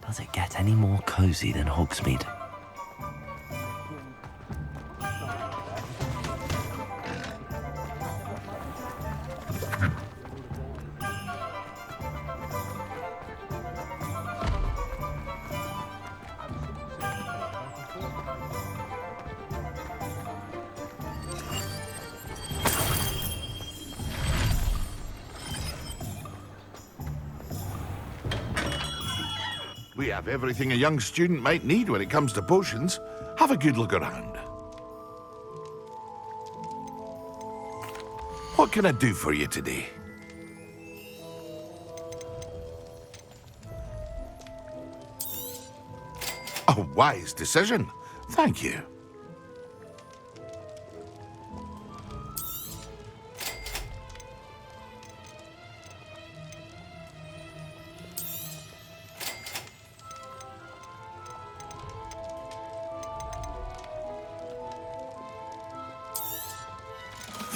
Does it get any more cosy than Hogsmeade? We have everything a young student might need when it comes to potions. Have a good look around. What can I do for you today? A wise decision. Thank you.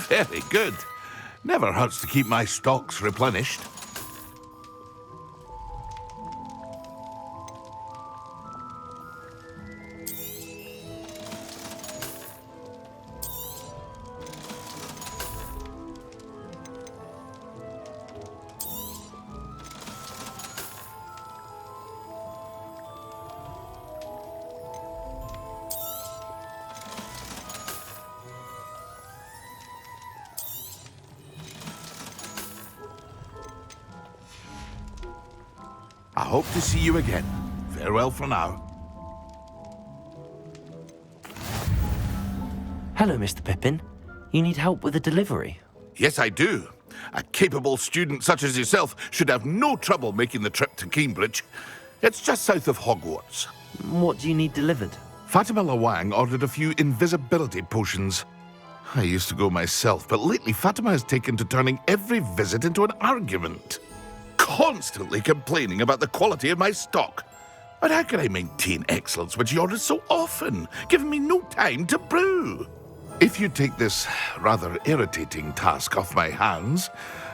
Very good. Never hurts to keep my stocks replenished. I hope to see you again. Farewell for now. Hello, Mr. Pippin. You need help with a delivery? Yes, I do. A capable student such as yourself should have no trouble making the trip to Cambridge. It's just south of Hogwarts. What do you need delivered? Fatima Lawang ordered a few invisibility potions. I used to go myself, but lately Fatima has taken to turning every visit into an argument. Constantly complaining about the quality of my stock. But how can I maintain excellence when she orders so often, giving me no time to brew? If you take this rather irritating task off my hands,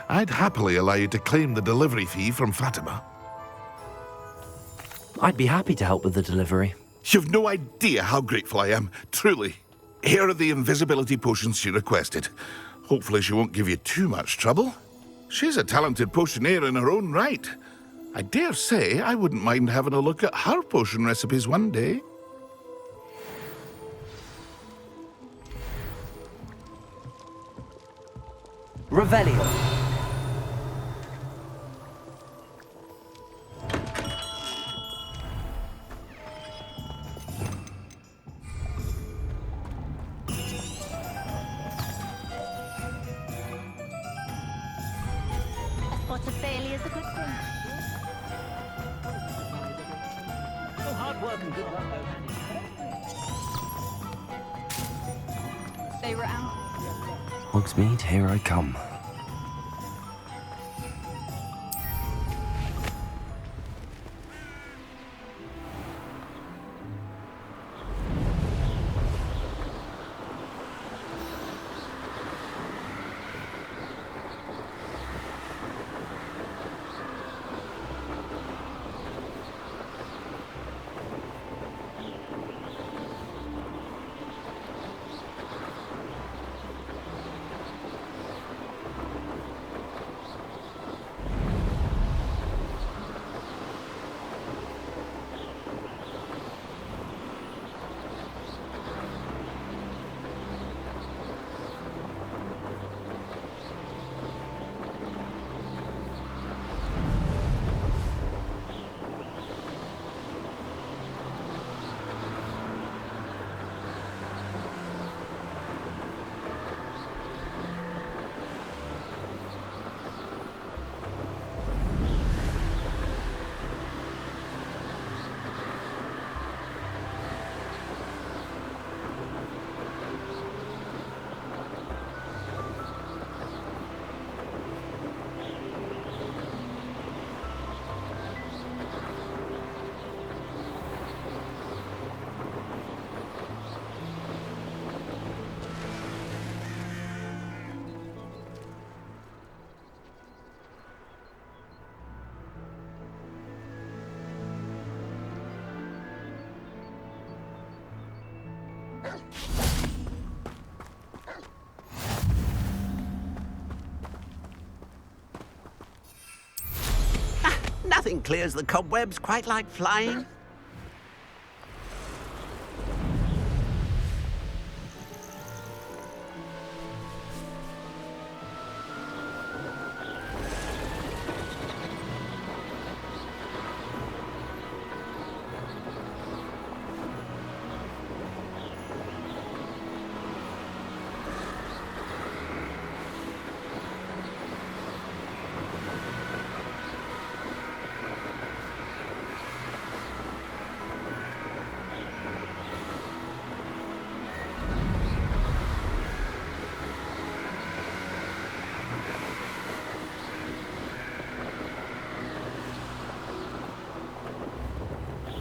I'd happily allow you to claim the delivery fee from Fatima. I'd be happy to help with the delivery. You've no idea how grateful I am, truly. Here are the invisibility potions she requested. Hopefully she won't give you too much trouble. She's a talented potioneer in her own right. I dare say I wouldn't mind having a look at her potion recipes one day. Revelio. Spot of failure is a good thing. Oh, hard work and good luck, though. They were out. Hogsmeade, here I come. Nothing clears the cobwebs quite like flying.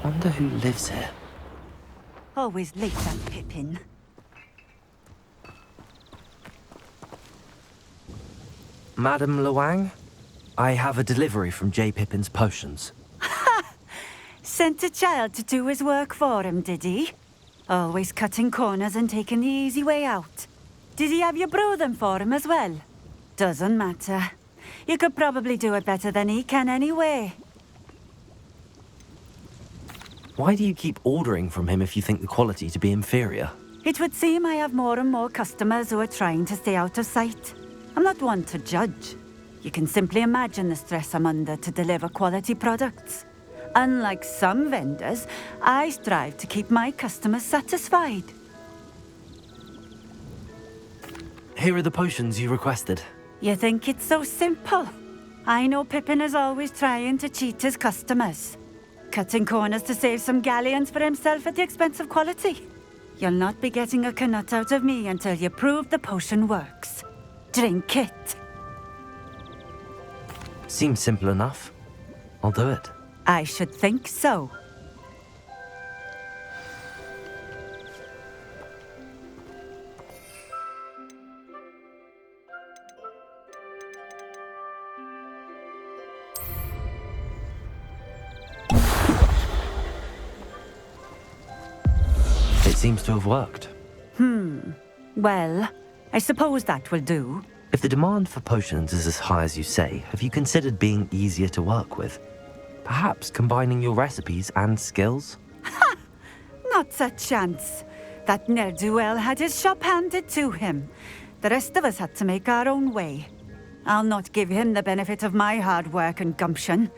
Wonder who lives here. Always late, that Pippin. Madame Luang? I have a delivery from J. Pippin's potions. Sent a child to do his work for him, did he? Always cutting corners and taking the easy way out. Did he have you brew them for him as well? Doesn't matter. You could probably do it better than he can anyway. Why do you keep ordering from him if you think the quality to be inferior? It would seem I have more and more customers who are trying to stay out of sight. I'm not one to judge. You can simply imagine the stress I'm under to deliver quality products. Unlike some vendors, I strive to keep my customers satisfied. Here are the potions you requested. You think it's so simple? I know Pippin is always trying to cheat his customers. Cutting corners to save some galleons for himself at the expense of quality. You'll not be getting a canut out of me until you prove the potion works. Drink it. Seems simple enough. I'll do it. I should think so. It seems to have worked. Well, I suppose that will do. If the demand for potions is as high as you say, have you considered being easier to work with? Perhaps combining your recipes and skills? Not a chance. That ne'er-do-well had his shop handed to him. The rest of us had to make our own way. I'll not give him the benefit of my hard work and gumption.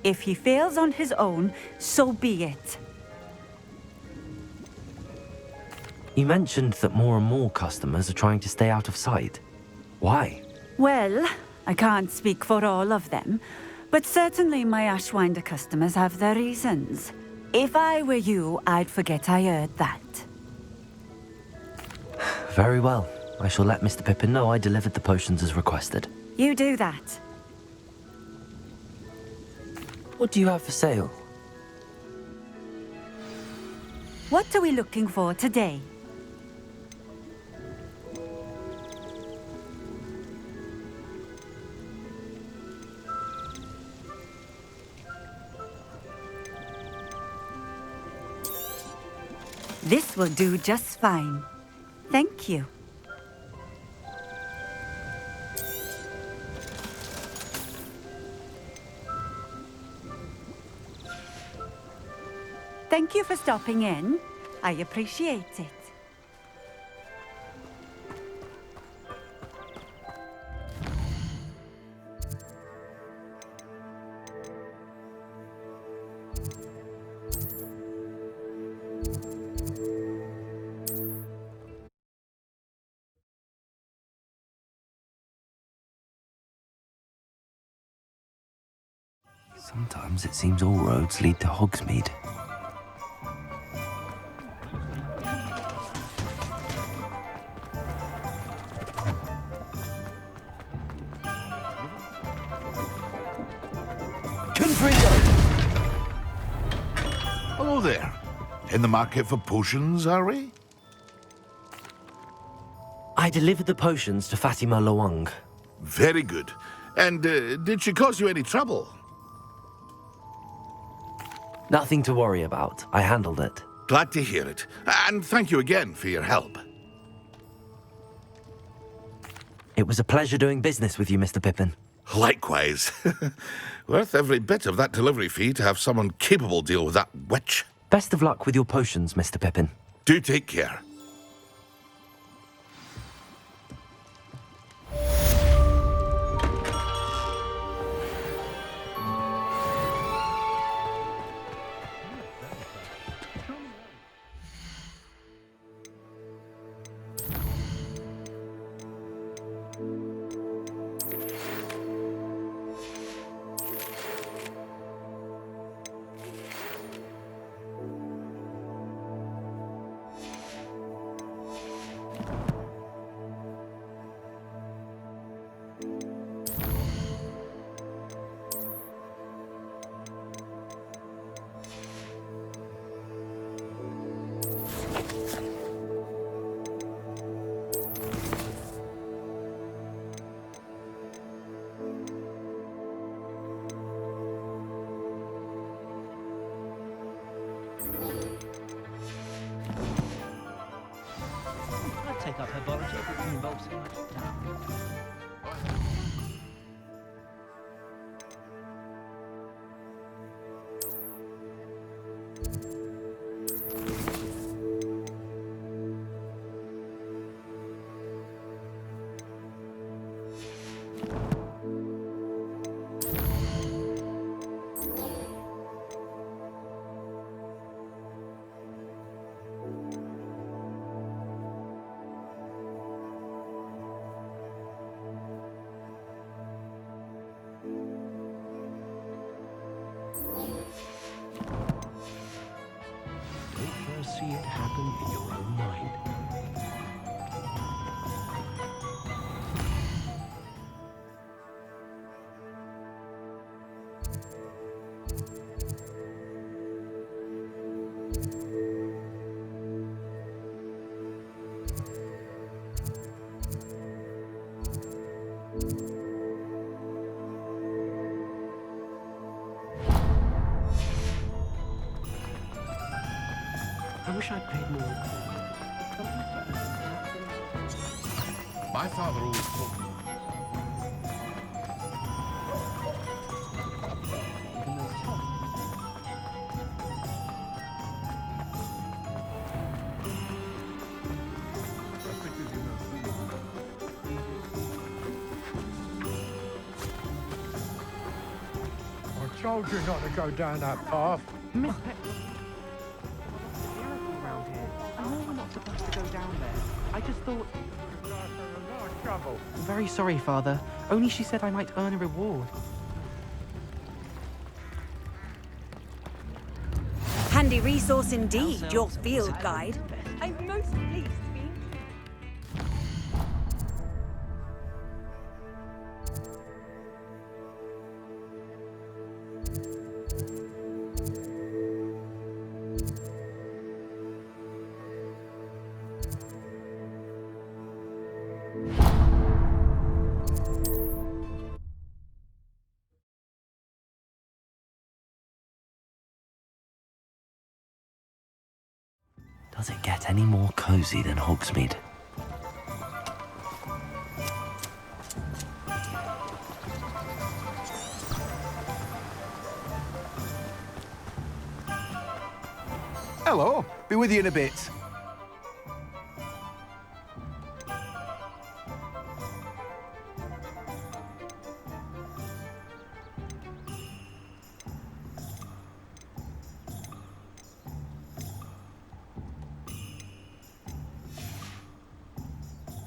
If he fails on his own, so be it. You mentioned that more and more customers are trying to stay out of sight. Why? Well, I can't speak for all of them, but certainly my Ashwinder customers have their reasons. If I were you, I'd forget I heard that. Very well. I shall let Mr. Pippin know I delivered the potions as requested. You do that. What do you have for sale? What are we looking for today? This will do just fine. Thank you. Thank you for stopping in. I appreciate it. Sometimes it seems all roads lead to Hogsmeade. Hello there. In the market for potions, are we? I delivered the potions to Fatima Luang. Very good. And did she cause you any trouble? Nothing to worry about. I handled it. Glad to hear it. And thank you again for your help. It was a pleasure doing business with you, Mr. Pippin. Likewise. Worth every bit of that delivery fee to have someone capable deal with that witch. Best of luck with your potions, Mr. Pippin. Do take care. I'd take up herbology if it involves so much time. Don't first see it happen in your own mind. I wish I'd paid more. My father always told me. I told you not to go down that path. Around here. I know we're not supposed to go down there. I just thought... Trouble. I'm very sorry, Father. Only she said I might earn a reward. Handy resource indeed, your field guide. I'm most pleased to be. Does it get any more cozy than Hogsmeade? Hello, be with you in a bit.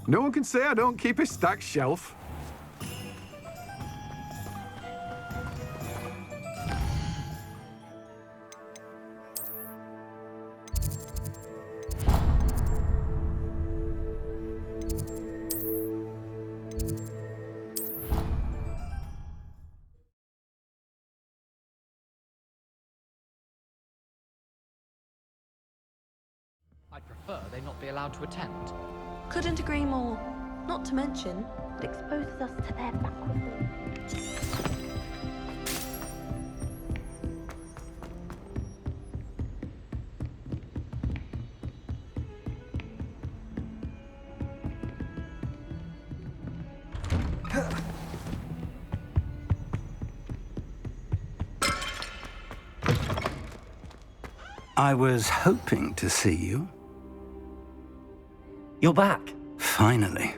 No one can say I don't keep a stacked shelf. I'd prefer they not be allowed to attend. Couldn't agree more. Not to mention, it exposes us to their backwards. I was hoping to see you. You're back. Finally.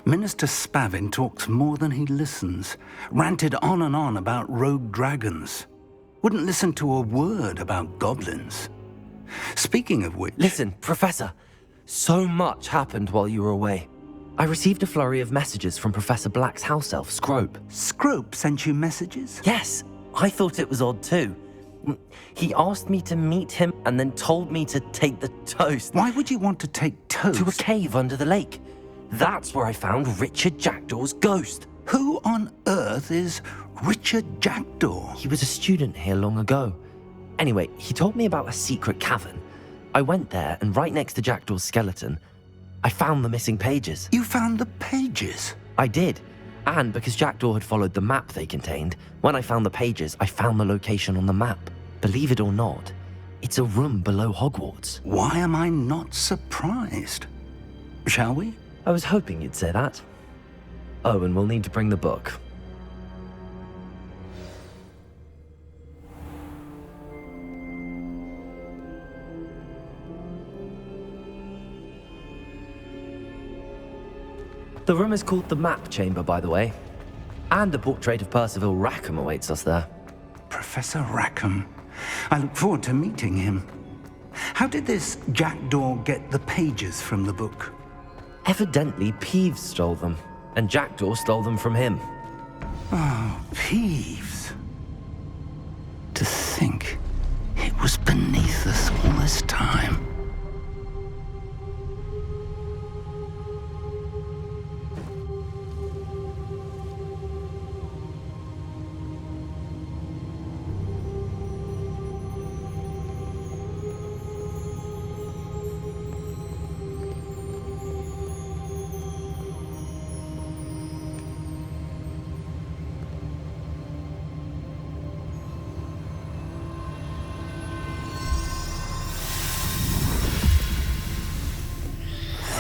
Minister Spavin talks more than he listens. Ranted on and on about rogue dragons. Wouldn't listen to a word about goblins. Speaking of which... Listen, Professor. So much happened while you were away. I received a flurry of messages from Professor Black's house elf, Scrope. Scrope sent you messages? Yes. I thought it was odd too. He asked me to meet him and then told me to take the toast. Why would you want to take toast? To a cave under the lake. That's where I found Richard Jackdaw's ghost. Who on earth is Richard Jackdaw? He was a student here long ago. Anyway, he told me about a secret cavern. I went there, and right next to Jackdaw's skeleton, I found the missing pages. You found the pages? I did. And because Jackdaw had followed the map they contained, when I found the pages, I found the location on the map. Believe it or not, it's a room below Hogwarts. Why am I not surprised? Shall we? I was hoping you'd say that. Oh, and we'll need to bring the book. The room is called the Map Chamber, by the way. And a portrait of Percival Rackham awaits us there. Professor Rackham. I look forward to meeting him. How did this Jackdaw get the pages from the book? Evidently, Peeves stole them, and Jackdaw stole them from him. Oh, Peeves. To think it was beneath us all this time.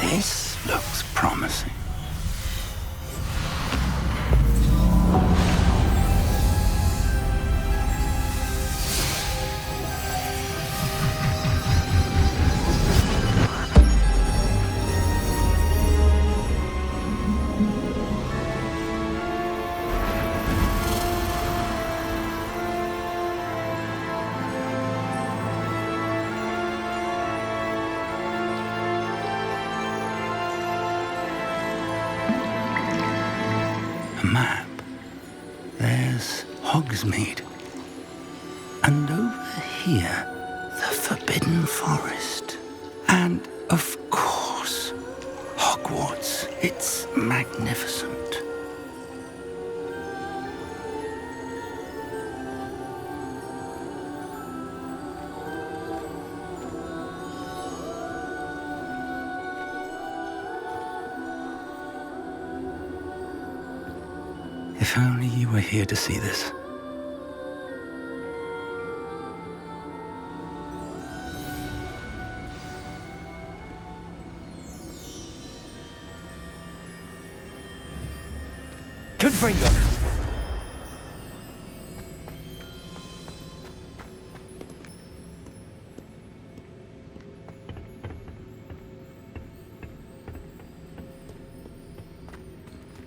This looks promising. A map. There's Hogsmeade. And over here, the Forbidden Forest. And, of course, Hogwarts. It's magnificent. If only you were here to see this. Confringo!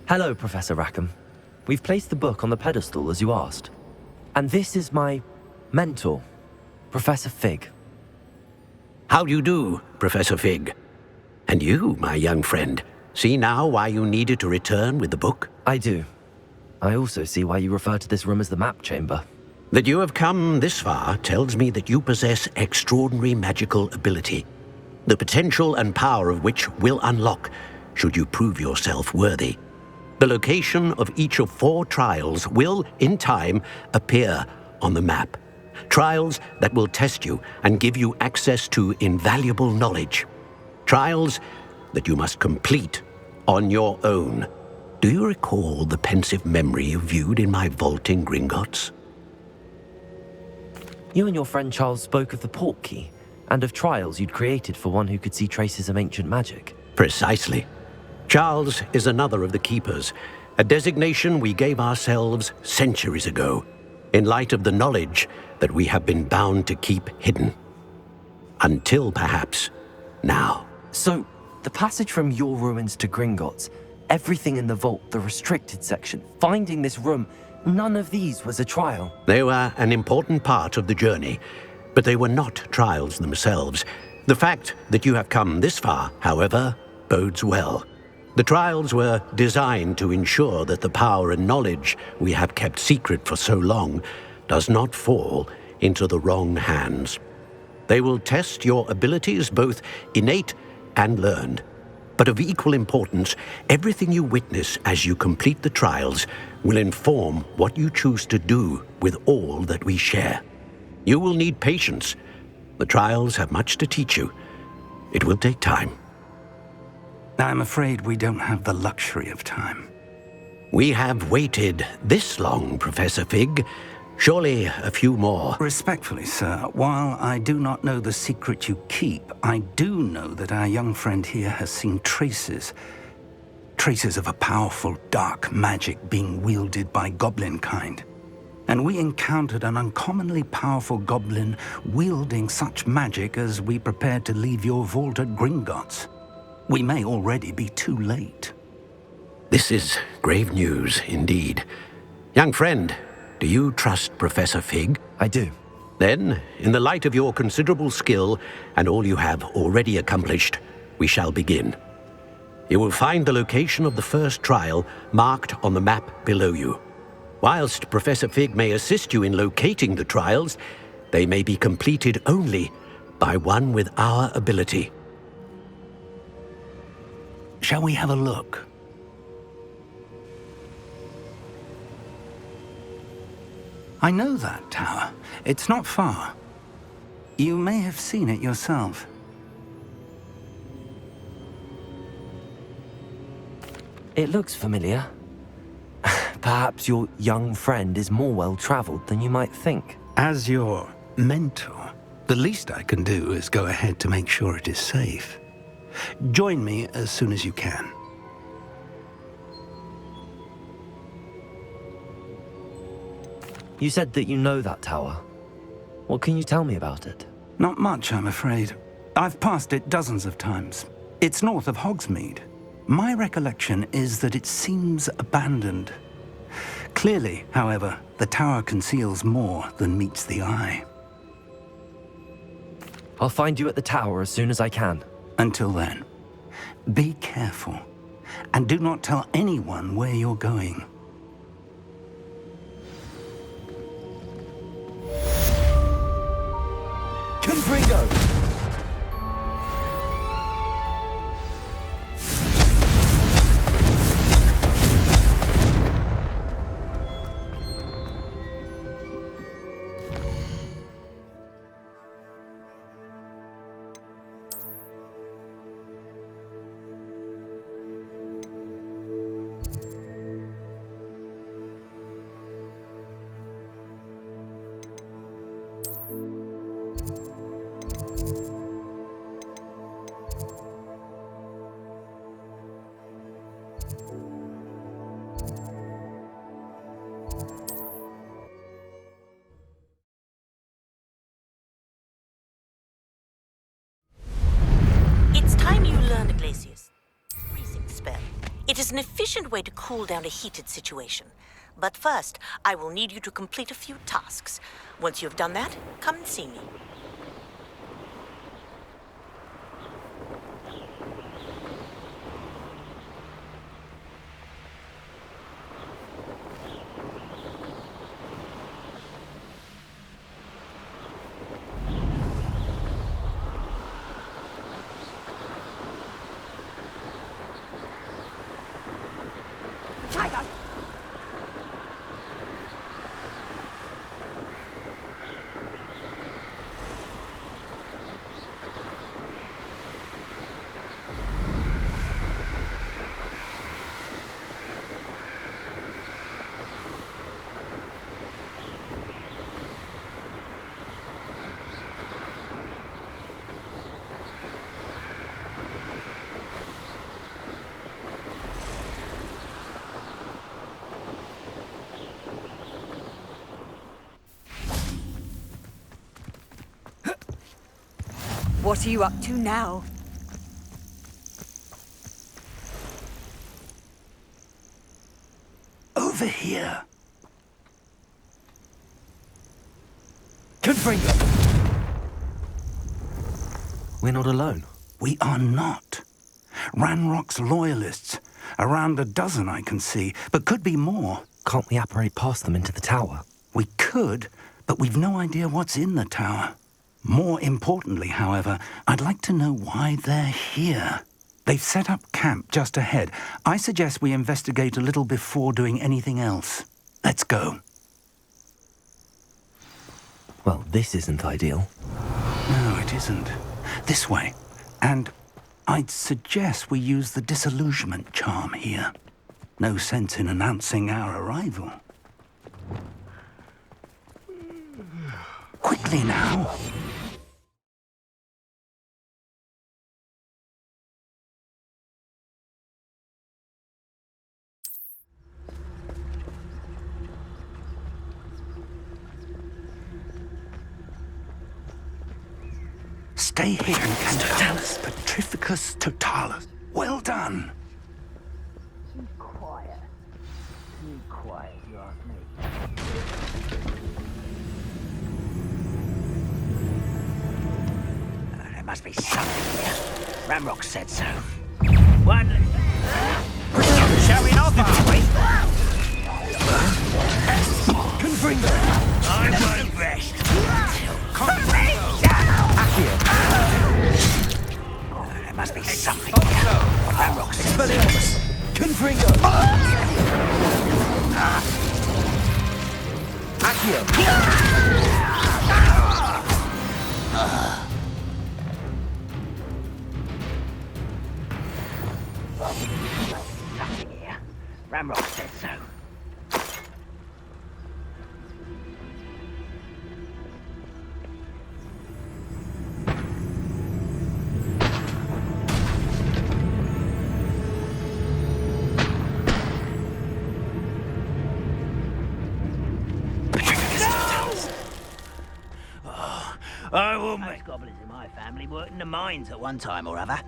Hello, Professor Rackham. We've placed the book on the pedestal as you asked. And this is my mentor, Professor Fig. How do you do, Professor Fig? And you, my young friend, see now why you needed to return with the book? I do. I also see why you refer to this room as the Map Chamber. That you have come this far tells me that you possess extraordinary magical ability, the potential and power of which will unlock should you prove yourself worthy. The location of each of 4 trials will, in time, appear on the map. Trials that will test you and give you access to invaluable knowledge. Trials that you must complete on your own. Do you recall the pensive memory you viewed in my vault in Gringotts? You and your friend Charles spoke of the Portkey and of trials you'd created for one who could see traces of ancient magic. Precisely. Charles is another of the Keepers, a designation we gave ourselves centuries ago, in light of the knowledge that we have been bound to keep hidden. Until perhaps now. So, the passage from your ruins to Gringotts, everything in the vault, the restricted section, finding this room, none of these was a trial. They were an important part of the journey, but they were not trials themselves. The fact that you have come this far, however, bodes well. The trials were designed to ensure that the power and knowledge we have kept secret for so long does not fall into the wrong hands. They will test your abilities, both innate and learned. But of equal importance, everything you witness as you complete the trials will inform what you choose to do with all that we share. You will need patience. The trials have much to teach you. It will take time. I'm afraid we don't have the luxury of time. We have waited this long, Professor Fig. Surely a few more. Respectfully, sir, while I do not know the secret you keep, I do know that our young friend here has seen traces of a powerful dark magic being wielded by goblin kind. And we encountered an uncommonly powerful goblin wielding such magic as we prepared to leave your vault at Gringotts. We may already be too late. This is grave news indeed. Young friend, do you trust Professor Fig? I do. Then, in the light of your considerable skill and all you have already accomplished, we shall begin. You will find the location of the first trial marked on the map below you. Whilst Professor Fig may assist you in locating the trials, they may be completed only by one with our ability. Shall we have a look? I know that tower. It's not far. You may have seen it yourself. It looks familiar. Perhaps your young friend is more well-traveled than you might think. As your mentor, the least I can do is go ahead to make sure it is safe. Join me as soon as you can. You said that you know that tower. What can you tell me about it? Not much, I'm afraid. I've passed it dozens of times. It's north of Hogsmeade. My recollection is that it seems abandoned. Clearly, however, the tower conceals more than meets the eye. I'll find you at the tower as soon as I can. Until then, be careful, and do not tell anyone where you're going. Confringo! It's time you learned Glacius. Freezing spell. It is an efficient way to cool down a heated situation. But first, I will need you to complete a few tasks. Once you've done that, come and see me. What are you up to now? Over here. Confringo! We're not alone. We are not. Ranrock's loyalists. Around a dozen I can see, but could be more. Can't we apparate past them into the tower? We could, but we've no idea what's in the tower. More importantly, however, I'd like to know why they're here. They've set up camp just ahead. I suggest we investigate a little before doing anything else. Let's go. Well, this isn't ideal. No, it isn't. This way. And I'd suggest we use the disillusionment charm here. No sense in announcing our arrival. Quickly now. Stay here and Cantalis Petrificus Totalis. Well done. Too quiet. Too quiet, you ask me. There must be something here. Ramrock said so. One. Showing off, are we? Confringo! I won't rest. There must be something here. Ramrock said so. Confringo! Accio! Something here. Ramrock said so. I will make goblins in my family work in the mines at one time or other.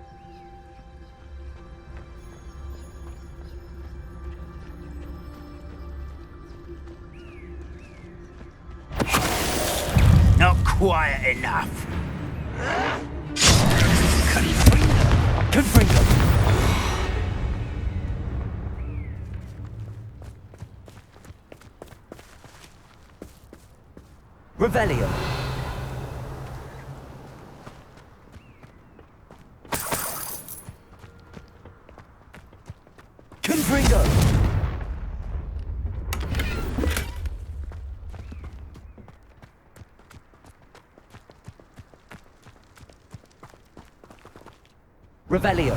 Not quiet enough. Confringo! Revelio! Confringo! Revelio!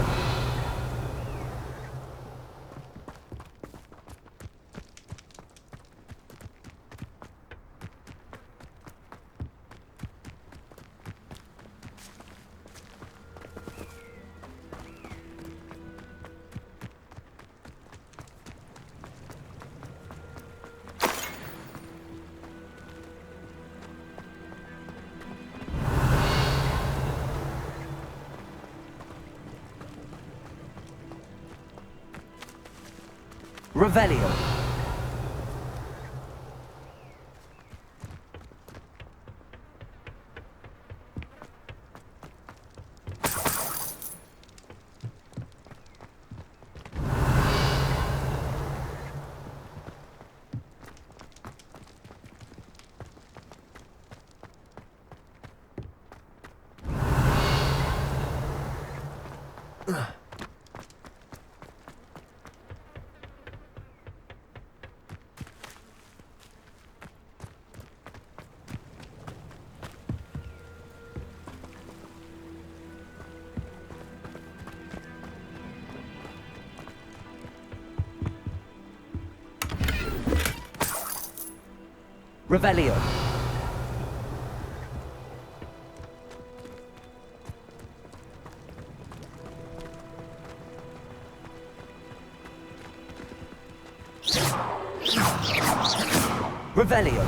Revelio! Revelio! Revelio!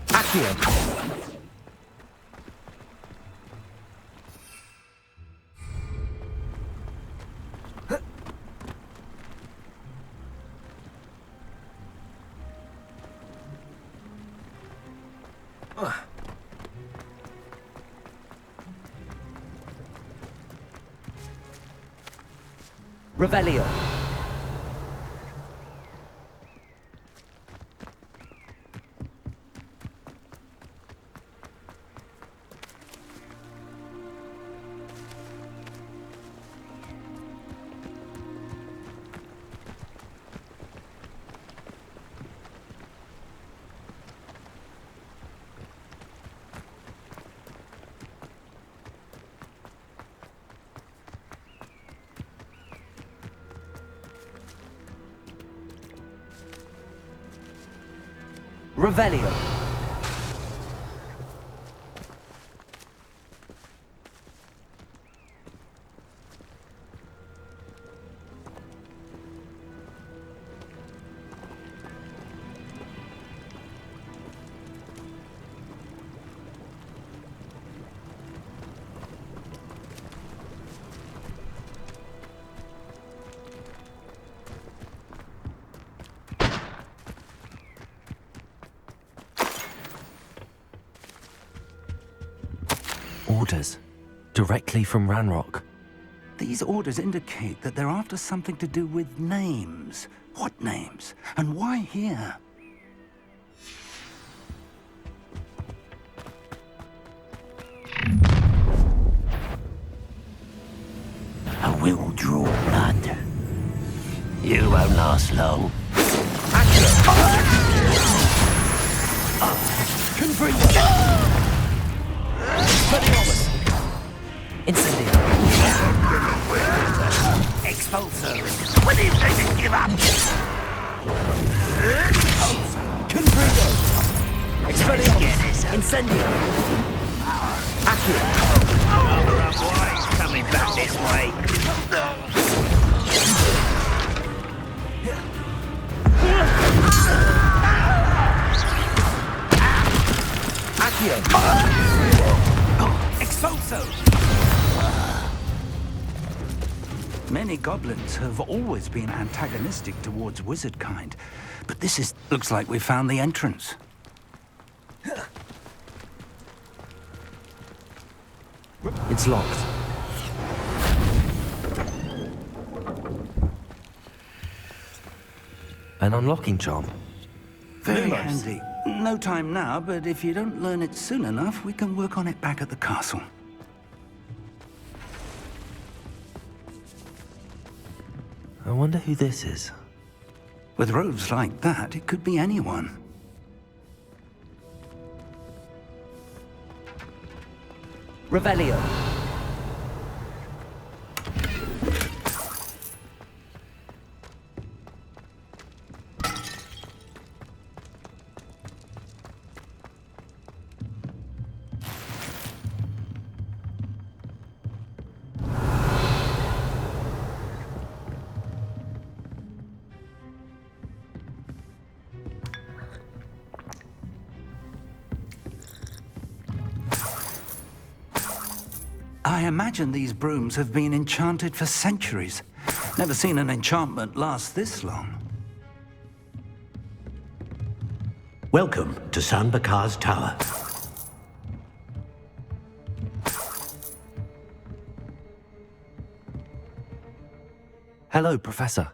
Accio! Revelio. Revelio. Orders. Directly from Ranrock. These orders indicate that they're after something to do with names. What names? And why here? I will draw blood. You won't last long. Incendio. Expulso. When are you going to give up? Confrigo. Expelliarmus. Incendio. Accio. Why is coming back this way? Accio. Expulso. Many goblins have always been antagonistic towards wizard kind, but looks like we found the entrance. It's locked. An unlocking charm. Very handy. No time now, but if you don't learn it soon enough, we can work on it back at the castle. I wonder who this is. With robes like that, it could be anyone. Revelio. I imagine these brooms have been enchanted for centuries. Never seen an enchantment last this long. Welcome to San Bakar's tower. Hello, Professor.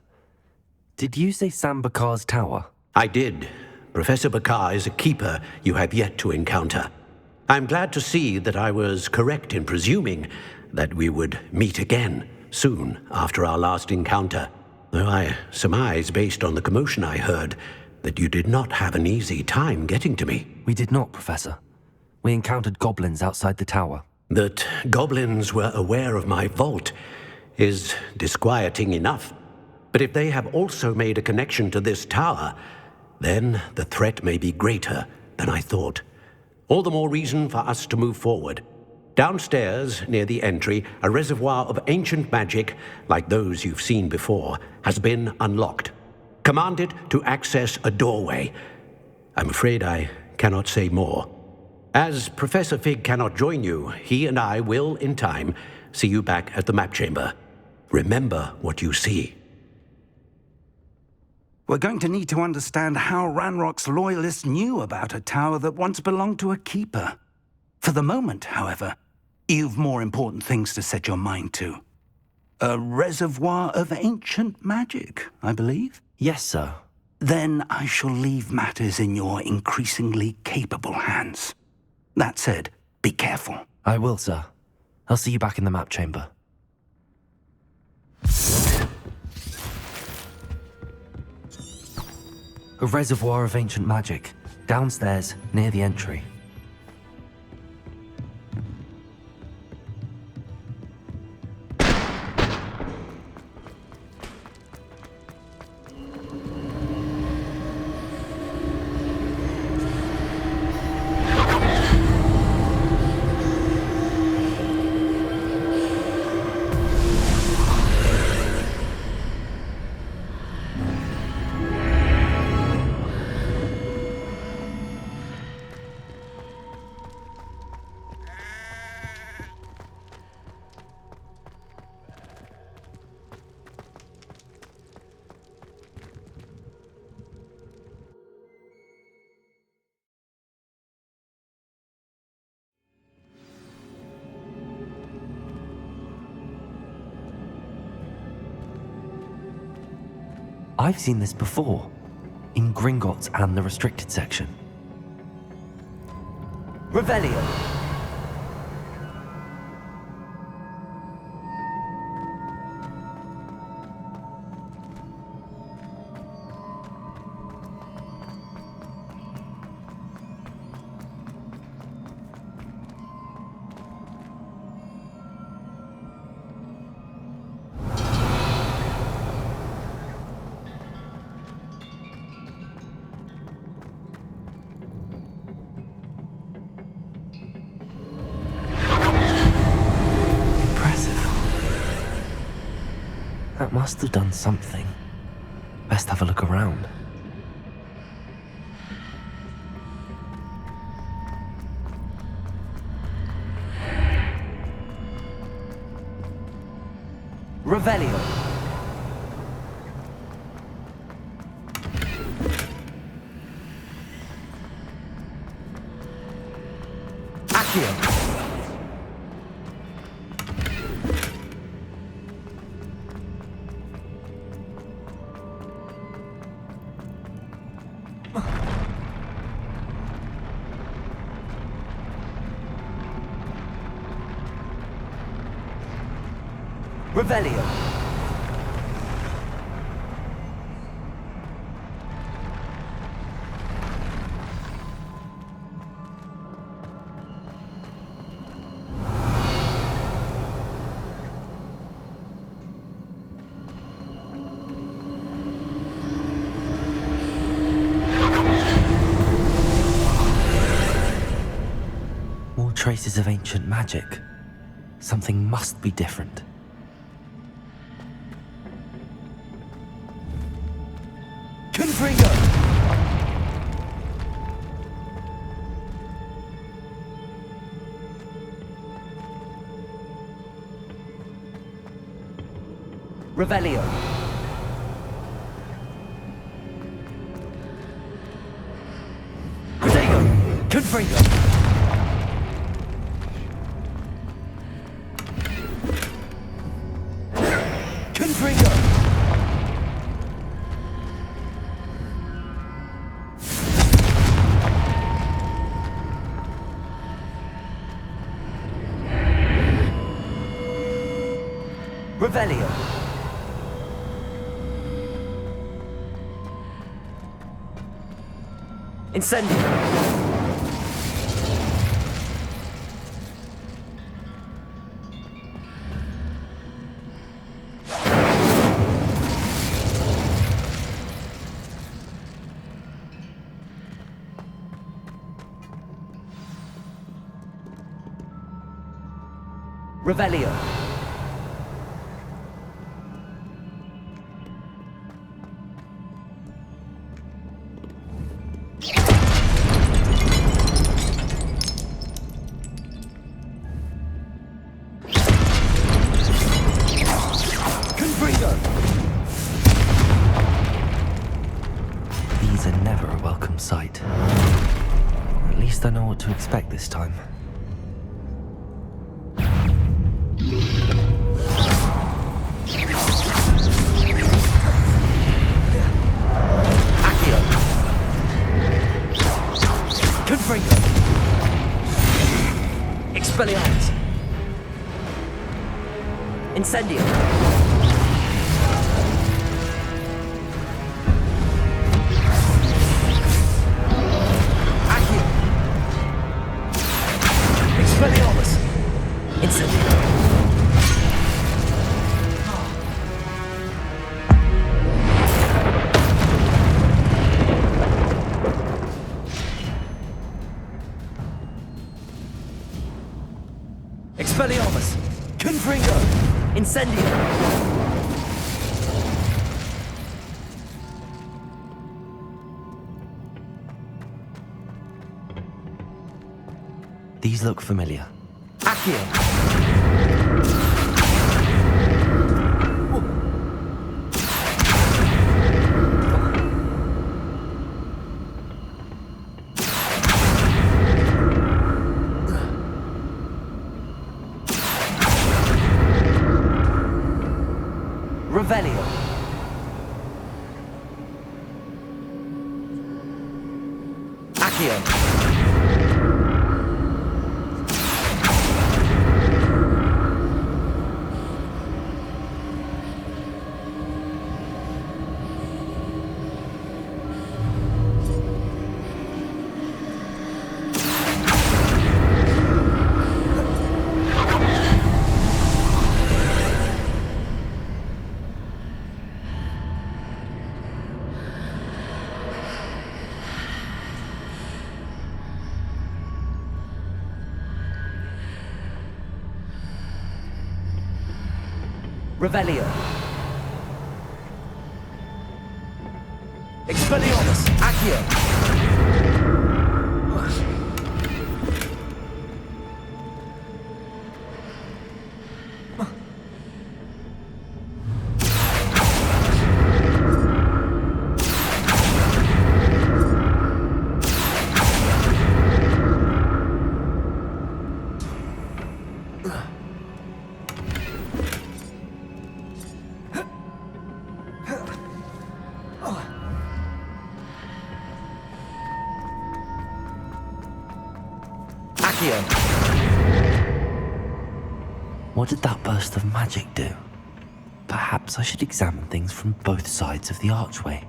Did you say Sam Bakar's tower? I did. Professor Bakar is a keeper you have yet to encounter. I'm glad to see that I was correct in presuming that we would meet again soon after our last encounter, though I surmise, based on the commotion I heard, that you did not have an easy time getting to me. We did not, Professor. We encountered goblins outside the tower. That goblins were aware of my vault is disquieting enough. But if they have also made a connection to this tower, then the threat may be greater than I thought. All the more reason for us to move forward. Downstairs, near the entry, a reservoir of ancient magic, like those you've seen before, has been unlocked. Commanded to access a doorway. I'm afraid I cannot say more. As Professor Fig cannot join you, he and I will, in time, see you back at the map chamber. Remember what you see. We're going to need to understand how Ranrock's loyalists knew about a tower that once belonged to a keeper. For the moment, however, you've more important things to set your mind to. A reservoir of ancient magic, I believe? Yes, sir. Then I shall leave matters in your increasingly capable hands. That said, be careful. I will, sir. I'll see you back in the map chamber. A reservoir of ancient magic, downstairs, near the entry. I've seen this before, in Gringotts and the restricted section. Revelio! That must have done something. Best have a look around. Revelio. Accio. Revelio. More traces of ancient magic. Something must be different. Confringo! Revelio. Protego! Confringo! Confringo! Revelio. Incendio. Revelio. from sight. At least I know what to expect this time. Accio! Confringo! Expelliarmus! Incendio! Expelliarmus! Incendio! Expelliarmus! Confringo! Incendio! These look familiar. Accio! Revelio! Accio! Revelio. Expelliarmus. Accio. What did that burst of magic do? Perhaps I should examine things from both sides of the archway.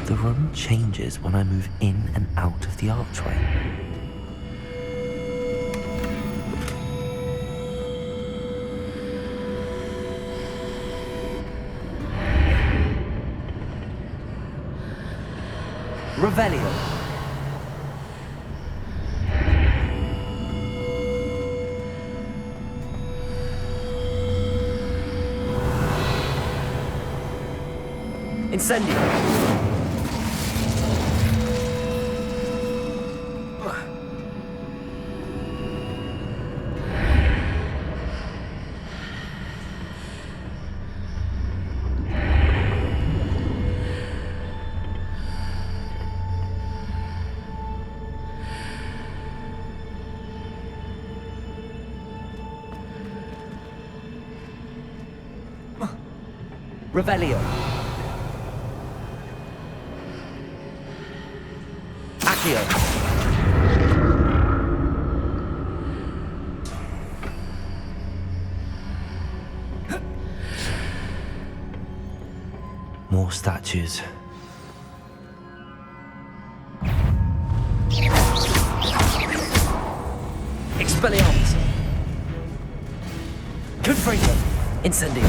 The room changes when I move in and out of the archway. Revelio. Incendio. Revelio. Accio. More statues. Expelliarmus. Confringo. Incendio.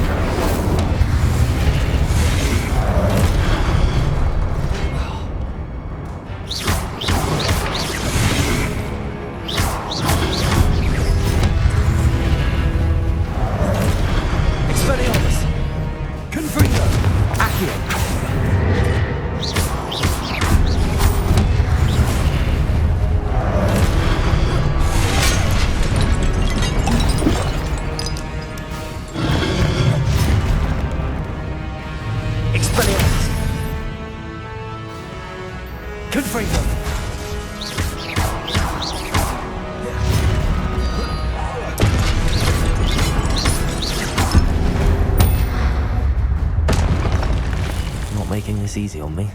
Expelliarmus! Confringo! Not making this easy on me.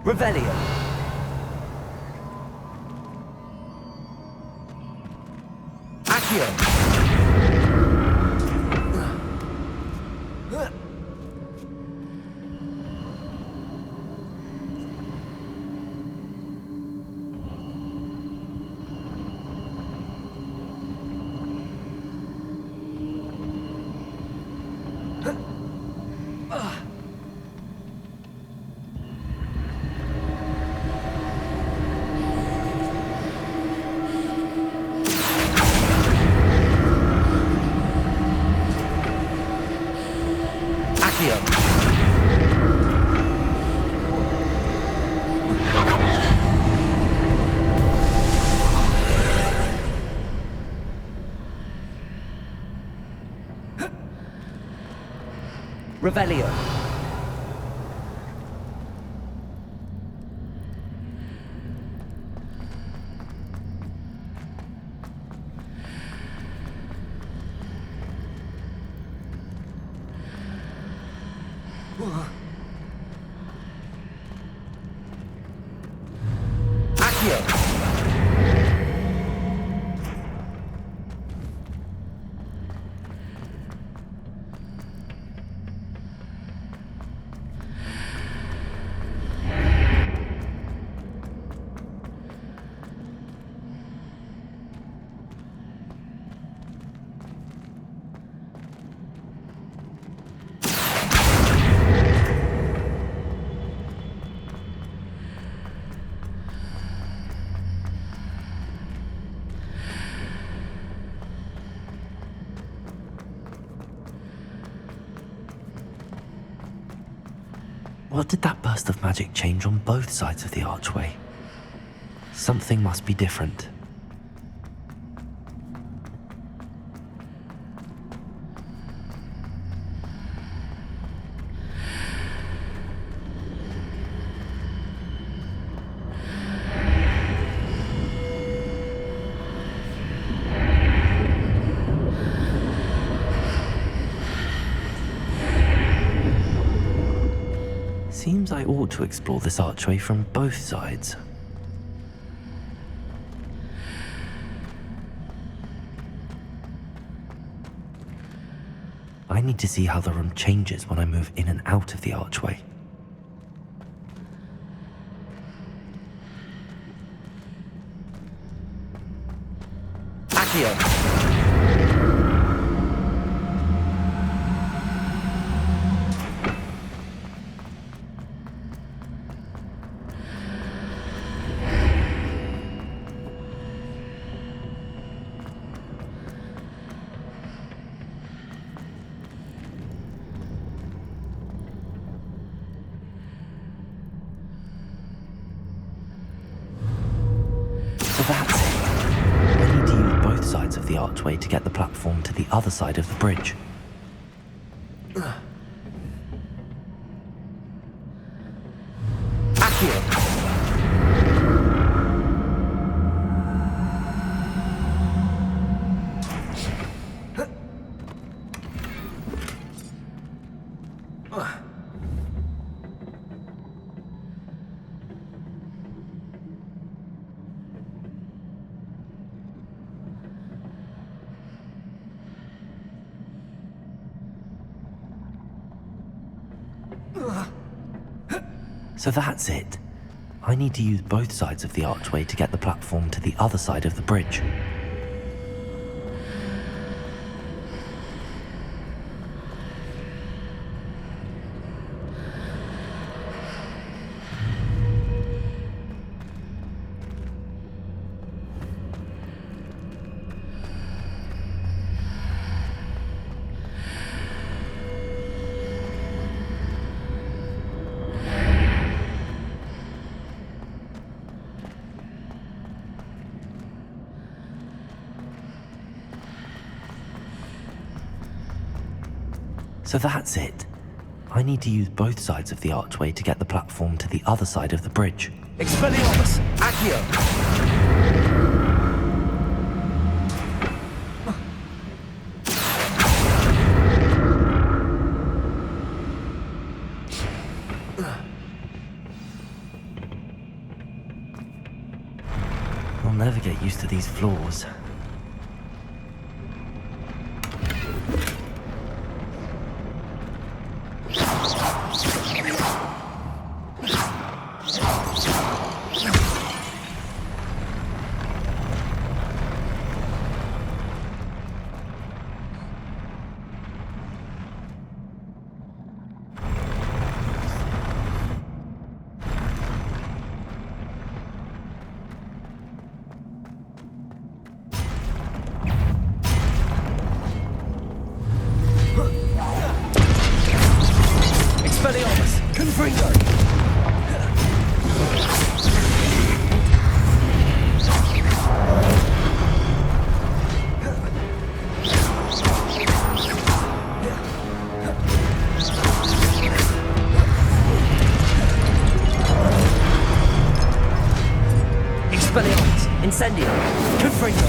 Revelio! Accio! Revelio. Accio. What did that burst of magic change on both sides of the archway? Something must be different. Seems I ought to explore this archway from both sides. I need to see how the room changes when I move in and out of the archway. Accio! So that's it. I need to use both sides of the archway to get the platform to the other side of the bridge. Accio! So that's it. I need to use both sides of the archway to get the platform to the other side of the bridge. So that's it. I need to use both sides of the archway to get the platform to the other side of the bridge. Expelliarmus! Accio! I'll never get used to these floors. Expelliarmus! Confringo! Expelliarmus! Incendio! Confringo!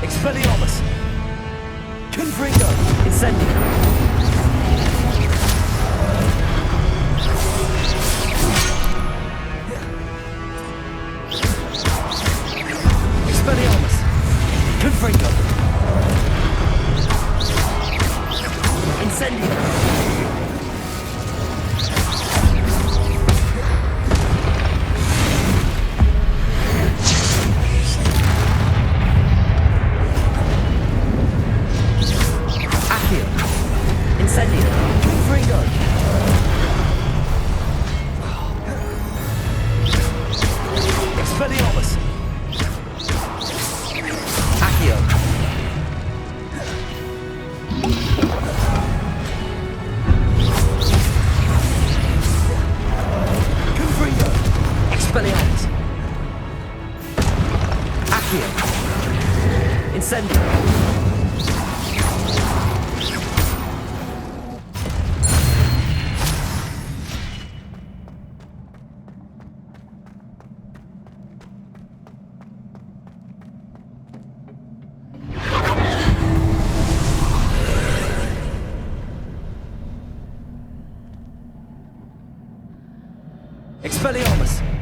Expelliarmus! Confringo! Incendio! Expelliarmus! Confringo! Incendio! Incendio! Confringo! Expelliarmus! Accio! Confringo! Expelliarmus! Accio! Incendio! Expelliarmus!